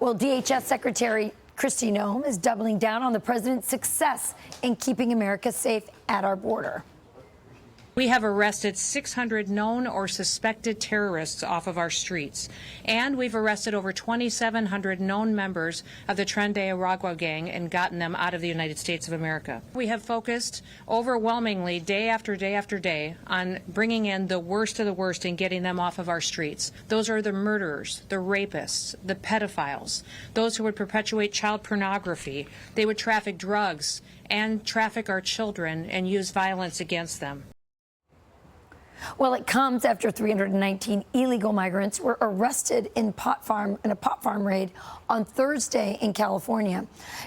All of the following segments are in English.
Well, DHS Secretary Kristi Noem is doubling down on the president's success in keeping America safe at our border. We have arrested 600 known or suspected terrorists off of our streets, and we've arrested over 2,700 known members of the Tren de Aragua gang and gotten them out of the United States of America. We have focused overwhelmingly day after day after day on bringing in the worst of the worst and getting them off of our streets. Those are the murderers, the rapists, the pedophiles, those who would perpetuate child pornography. They would traffic drugs and traffic our children and use violence against them. Well, it comes after 319 illegal migrants were arrested in a pot farm raid on Thursday in California.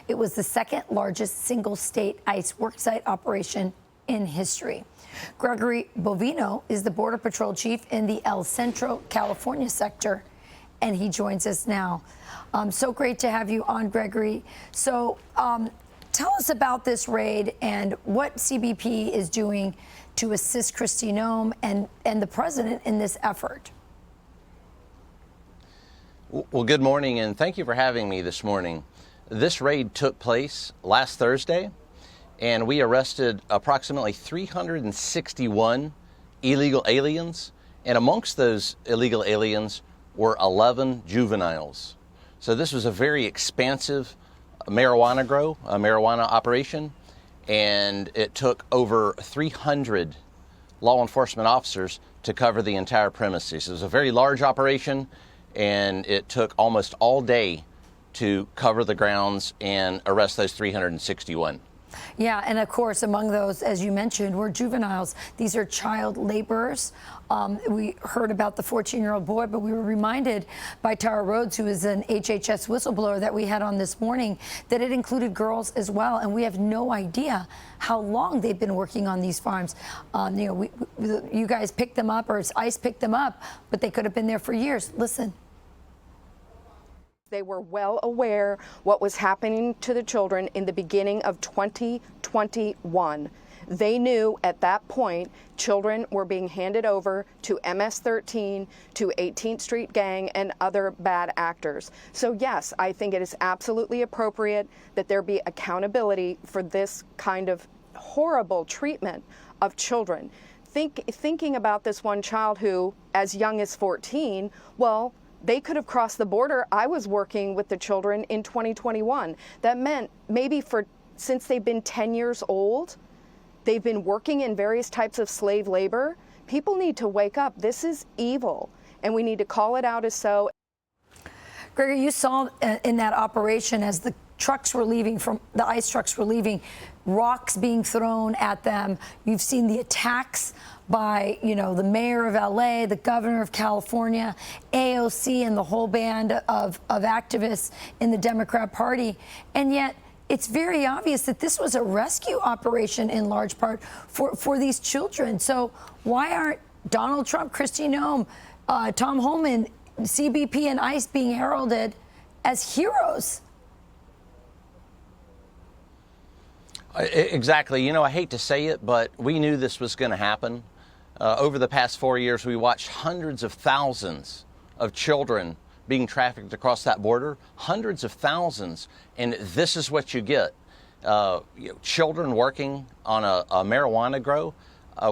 It was the second largest single state ICE worksite operation in history. Gregory Bovino is the Border Patrol chief in the El Centro, California sector, and he joins us now. So great to have you on, Gregory. So tell us about this raid and what CBP is doing to assist Kristi Noem and the president in this effort. Well, good morning, and thank you for having me this morning. This raid took place last Thursday, and we arrested approximately 361 illegal aliens, and amongst those illegal aliens were 11 juveniles. So this was a very expansive marijuana operation, and it took over 300 law enforcement officers to cover the entire premises. It was a very large operation, and it took almost all day to cover the grounds and arrest those 361. Yeah, and of course, among those, as you mentioned, were juveniles. These are child laborers. We heard about the 14-year-old boy, but we were reminded by Tara Rhodes, who is an HHS whistleblower that we had on this morning, that it included girls as well. And we have no idea how long they've been working on these farms. You guys picked them up, or ICE picked them up, but they could have been there for years. Listen. They were well aware what was happening to the children in the beginning of 2021. They knew at that point children were being handed over to MS-13, to 18th Street Gang, and other bad actors. So yes, I think it is absolutely appropriate that there be accountability for this kind of horrible treatment of children. Thinking about this one child who, as young as 14, well, they could have crossed the border. I was working with the children in 2021. That meant maybe since they've been 10 years old, they've been working in various types of slave labor. People need to wake up. This is evil, and we need to call it out as so. Gregory, you saw in that operation as the trucks were leaving, the ICE trucks were leaving, rocks being thrown at them. You've seen the attacks by, the mayor of LA, the governor of California, AOC, and the whole band of activists in the Democrat Party. And yet it's very obvious that this was a rescue operation in large part for these children. So why aren't Donald Trump, Kristi Noem, Tom Homan, CBP, and ICE being heralded as heroes? Exactly. I hate to say it, but we knew this was going to happen. Over the past 4 years, we watched hundreds of thousands of children being trafficked across that border, hundreds of thousands. And this is what you get. Children working on a marijuana grow.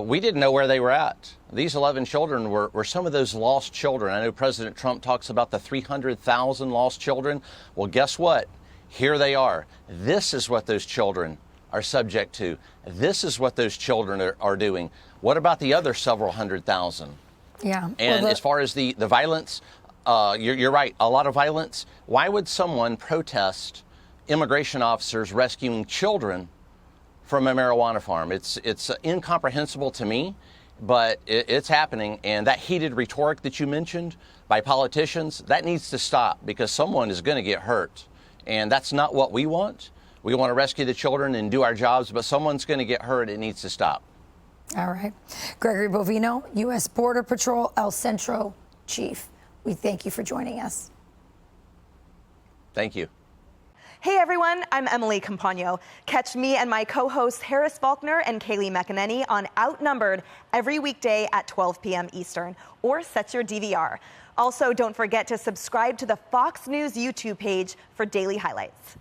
We didn't know where they were at. These 11 children were some of those lost children. I know President Trump talks about the 300,000 lost children. Well, guess what? Here they are. This is what those children are subject to. This is what those children are doing. What about the other several hundred thousand? Yeah. And as far as the violence, you're right, a lot of violence. Why would someone protest immigration officers rescuing children from a marijuana farm? It's incomprehensible to me, but it's happening. And that heated rhetoric that you mentioned by politicians, that needs to stop, because someone is going to get hurt. And that's not what we want. We want to rescue the children and do our jobs, but someone's going to get hurt. It needs to stop. All right. Gregory Bovino, U.S. Border Patrol, El Centro Chief. We thank you for joining us. Thank you. Hey everyone, I'm Emily Campagno. Catch me and my co-hosts Harris Faulkner and Kaylee McEnany on Outnumbered every weekday at 12 p.m. Eastern, or set your DVR. Also, don't forget to subscribe to the Fox News YouTube page for daily highlights.